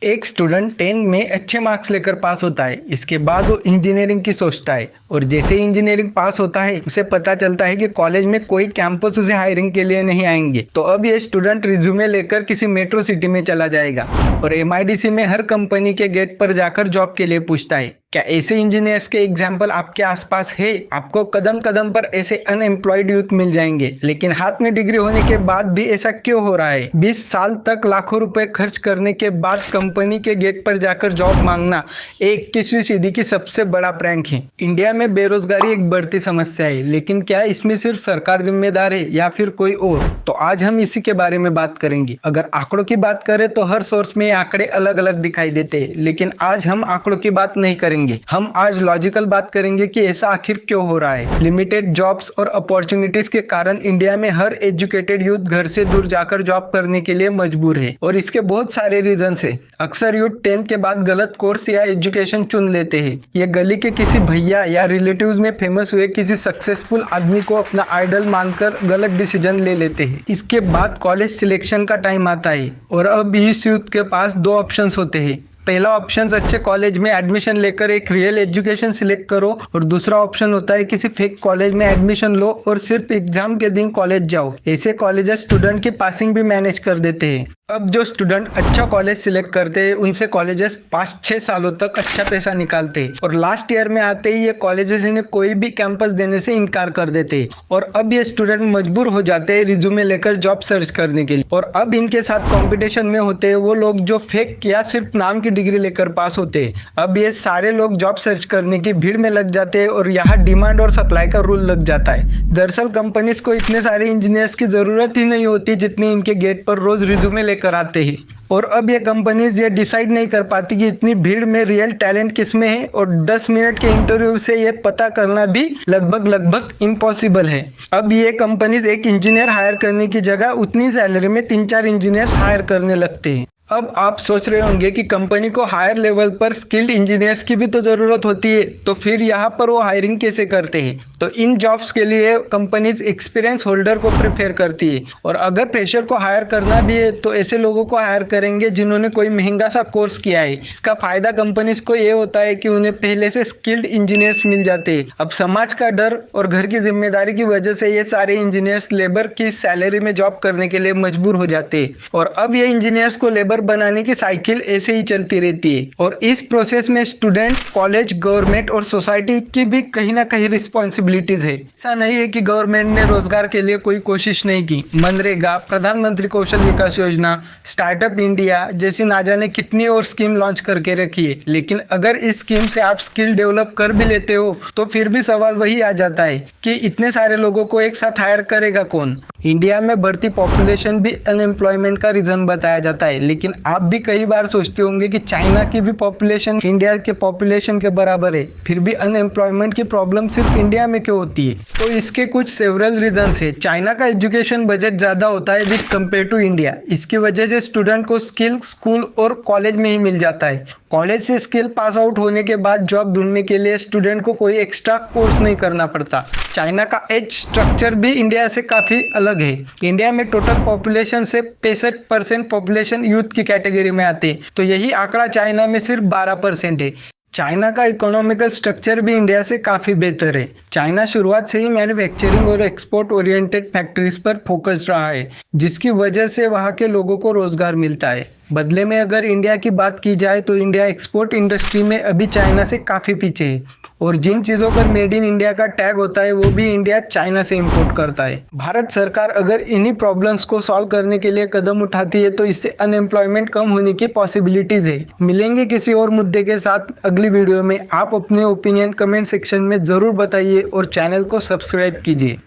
एक स्टूडेंट 10 में अच्छे मार्क्स लेकर पास होता है। इसके बाद वो इंजीनियरिंग की सोचता है और जैसे ही इंजीनियरिंग पास होता है उसे पता चलता है कि कॉलेज में कोई कैंपस उसे हायरिंग के लिए नहीं आएंगे। तो अब ये स्टूडेंट रिज्यूमे लेकर किसी मेट्रो सिटी में चला जाएगा और MIDC में हर कंपनी के गेट पर जाकर जॉब के लिए पूछता है। क्या ऐसे इंजीनियर्स के एग्जाम्पल आपके आसपास है? आपको कदम कदम पर ऐसे अनएम्प्लॉयड यूथ मिल जाएंगे, लेकिन हाथ में डिग्री होने के बाद भी ऐसा क्यों हो रहा है? 20 साल तक लाखों रुपए खर्च करने के बाद कंपनी के गेट पर जाकर जॉब मांगना एक 21वीं सदी की सबसे बड़ा प्रैंक है। इंडिया में बेरोजगारी एक बढ़ती समस्या है, लेकिन क्या इसमें सिर्फ सरकार जिम्मेदार है या फिर कोई और? तो आज हम इसी के बारे में बात करेंगे। अगर आंकड़ों की बात करें तो हर सोर्स में आंकड़े अलग अलग दिखाई देते हैं, लेकिन आज हम आंकड़ों की बात नहीं करेंगे। हम आज लॉजिकल बात करेंगे कि ऐसा आखिर क्यों हो रहा है। लिमिटेड जॉब्स और अपॉर्चुनिटीज के कारण इंडिया में हर एजुकेटेड यूथ घर से दूर जाकर जॉब करने के लिए मजबूर है और इसके बहुत सारे रीजन है। अक्सर यूथ 10 के बाद गलत कोर्स या एजुकेशन चुन लेते हैं। ये गली के किसी भैया या रिलेटिव्स में फेमस हुए किसी सक्सेसफुल आदमी को अपना आइडल मानकर गलत डिसीजन ले लेते हैं। इसके बाद कॉलेज सिलेक्शन का टाइम आता है और अब इस यूथ के पास दो ऑप्शंस होते हैं। पहला ऑप्शन अच्छे कॉलेज में एडमिशन लेकर एक रियल एजुकेशन सिलेक्ट करो और दूसरा ऑप्शन होता है किसी फेक कॉलेज में एडमिशन लो और सिर्फ एग्जाम के दिन कॉलेज जाओ। ऐसे कॉलेजेस स्टूडेंट की पासिंग भी मैनेज कर देते हैं। अब जो स्टूडेंट अच्छा कॉलेज सिलेक्ट करते हैं उनसे कॉलेजेस 5-6 सालों तक अच्छा पैसा निकालते हैं और लास्ट ईयर में आते ही ये कॉलेजेस इन्हें कोई भी कैंपस देने से इनकार कर देते हैं और अब ये स्टूडेंट मजबूर हो जाते हैं रिज्यूमे लेकर जॉब सर्च करने के लिए। और अब इनके साथ कंपटीशन में होते हैं वो लोग जो फेक या सिर्फ नाम की डिग्री लेकर पास होते हैं। अब ये सारे लोग जॉब सर्च करने की भीड़ में लग जाते हैं और यहाँ डिमांड और सप्लाई का रूल लग जाता है। दरअसल कंपनीज को इतने सारे इंजीनियर्स की जरूरत ही नहीं होती जितनी इनके गेट पर रोज रिज्यूमे कराते हैं। और अब ये कंपनीज ये डिसाइड नहीं कर पाती कि इतनी भीड़ में रियल टैलेंट किसमें है और 10 मिनट के इंटरव्यू से ये पता करना भी लगभग इम्पॉसिबल है। अब ये कंपनीज एक इंजीनियर हायर करने की जगह उतनी सैलरी में 3-4 इंजीनियर्स हायर करने लगते हैं। अब आप सोच रहे होंगे कि कंपनी को हायर लेवल पर स्किल्ड इंजीनियर्स की भी तो ज़रूरत होती है, तो फिर यहाँ पर वो हायरिंग कैसे करते हैं? तो इन जॉब्स के लिए कंपनीज एक्सपीरियंस होल्डर को प्रेफर करती है और अगर फ्रेशर को हायर करना भी है तो ऐसे लोगों को हायर करेंगे जिन्होंने कोई महंगा सा कोर्स किया है। इसका फायदा कंपनीज को ये होता है कि उन्हें पहले से स्किल्ड इंजीनियर्स मिल जाते हैं। अब समाज का डर और घर की जिम्मेदारी की वजह से ये सारे इंजीनियर्स लेबर की सैलरी में जॉब करने के लिए मजबूर हो जाते हैं और अब ये इंजीनियर्स को लेबर बनाने की साइकिल ऐसे ही चलती रहती है। और इस प्रोसेस में स्टूडेंट, कॉलेज, गवर्नमेंट और सोसाइटी की भी कहीं ना कहीं रिस्पॉन्सिबिलिटीज है। ऐसा नहीं है कि गवर्नमेंट ने रोजगार के लिए कोई कोशिश नहीं की। मनरेगा, प्रधानमंत्री कौशल विकास योजना, स्टार्टअप इंडिया जैसी ना जाने कितनी और स्कीम लॉन्च करके रखी है, लेकिन अगर इस स्कीम से आप स्किल डेवलप कर भी लेते हो तो फिर भी सवाल वही आ जाता है कि इतने सारे लोगों को एक साथ हायर करेगा कौन? इंडिया में बढ़ती पॉपुलेशन भी अनएम्प्लॉयमेंट का रीजन बताया जाता है, लेकिन आप भी कई बार सोचते होंगे कि चाइना की भी पॉपुलेशन इंडिया के पॉपुलेशन के बराबर है, फिर भी अनएम्प्लॉयमेंट की प्रॉब्लम सिर्फ इंडिया में क्यों होती है? तो इसके कुछ सेवरल रीजंस है। चाइना का एजुकेशन बजट ज़्यादा होता है विद कंपेयर टू इंडिया। इसकी वजह से स्टूडेंट को स्किल स्कूल और कॉलेज में ही मिल जाता है। कॉलेज से स्किल पास आउट होने के बाद जॉब ढूंढने के लिए स्टूडेंट को कोई एक्स्ट्रा कोर्स नहीं करना पड़ता। चाइना का एज स्ट्रक्चर भी इंडिया से काफ़ी अलग है। इंडिया में टोटल पॉपुलेशन से 65% पॉपुलेशन यूथ की कैटेगरी में आती है, तो यही आंकड़ा चाइना में सिर्फ 12% है। चाइना का इकोनॉमिकल स्ट्रक्चर भी इंडिया से काफ़ी बेहतर है। चाइना शुरुआत से ही मैन्युफैक्चरिंग और एक्सपोर्ट ओरिएंटेड फैक्ट्रीज पर फोकस रहा है, जिसकी वजह से वहाँ के लोगों को रोजगार मिलता है। बदले में अगर इंडिया की बात की जाए तो इंडिया एक्सपोर्ट इंडस्ट्री में अभी चाइना से काफ़ी पीछे है और जिन चीज़ों पर मेड इन इंडिया का टैग होता है वो भी इंडिया चाइना से इंपोर्ट करता है। भारत सरकार अगर इन्हीं प्रॉब्लम्स को सॉल्व करने के लिए कदम उठाती है तो इससे अनएम्प्लॉयमेंट कम होने की पॉसिबिलिटीज़ है। मिलेंगे किसी और मुद्दे के साथ अगली वीडियो में। आप अपने ओपिनियन कमेंट सेक्शन में ज़रूर बताइए और चैनल को सब्सक्राइब कीजिए।